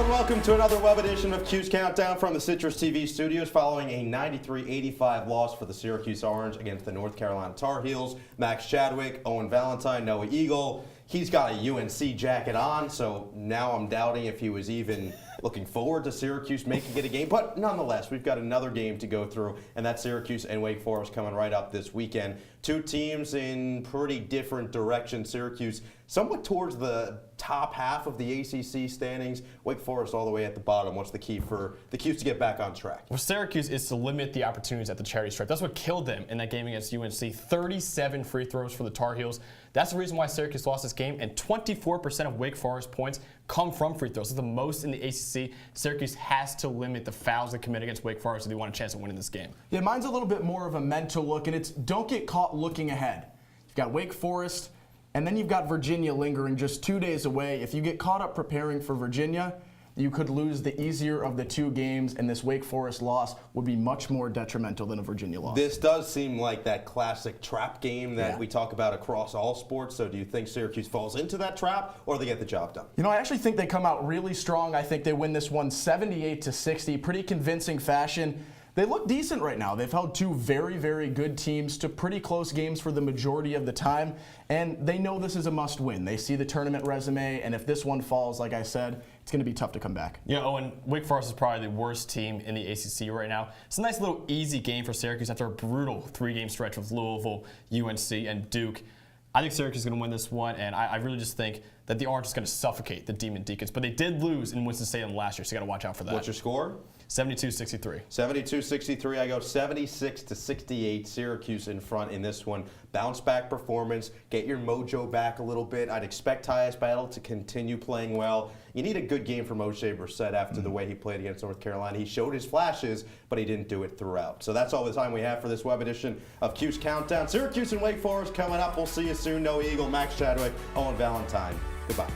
Hello and welcome to another web edition of Cuse Countdown from the CitrusTV studios following a 93-85 loss for the Syracuse Orange against the North Carolina Tar Heels. Max Chadwick, Owen Valentine, Noah Eagle. He's got a UNC jacket on, so now I'm doubting if he was even looking forward to Syracuse making it a game. But nonetheless, we've got another game to go through, and that's Syracuse and Wake Forest coming right up this weekend. Two teams in pretty different directions. Syracuse somewhat towards the top half of the ACC standings. Wake Forest all the way at the bottom. What's the key for the Cuse to get back on track? Well, Syracuse is to limit the opportunities at the charity stripe. That's what killed them in that game against UNC. 37 free throws for the Tar Heels. That's the reason why Syracuse lost this game, and 24% of Wake Forest points come from free throws. It's the most in the ACC. Syracuse has to limit the fouls they commit against Wake Forest if they want a chance of winning this game. Yeah, mine's a little bit more of a mental look, and it's don't get caught looking ahead. You've got Wake Forest, and then you've got Virginia lingering just 2 days away. If you get caught up preparing for Virginia, you could lose the easier of the two games, and this Wake Forest loss would be much more detrimental than a Virginia loss. This does seem like that classic trap game that we talk about across all sports. So do you think Syracuse falls into that trap, or they get the job done? You know, I actually think they come out really strong. I think they win this one 78-60, pretty convincing fashion. They look decent right now. They've held two very, very good teams to pretty close games for the majority of the time, and they know this is a must-win. They see the tournament resume, and if this one falls, like I said, it's going to be tough to come back. Yeah, Owen, Wake Forest is probably the worst team in the ACC right now. It's a nice little easy game for Syracuse after a brutal three-game stretch with Louisville, UNC, and Duke. I think Syracuse is going to win this one, and I really just think that the Orange is going to suffocate the Demon Deacons. But they did lose in Winston-Salem last year, so you got to watch out for that. What's your score? 72-63. 72-63. I go 76-68. Syracuse in front in this one. Bounce back performance. Get your mojo back a little bit. I'd expect Tyus Battle to continue playing well. You need a good game for Moshe Brissett after the way he played against North Carolina. He showed his flashes, but he didn't do it throughout. So that's all the time we have for this web edition of Cuse Countdown. Syracuse and Wake Forest coming up. We'll see you soon. Noah Eagle, Max Chadwick, Owen Valentine. Goodbye.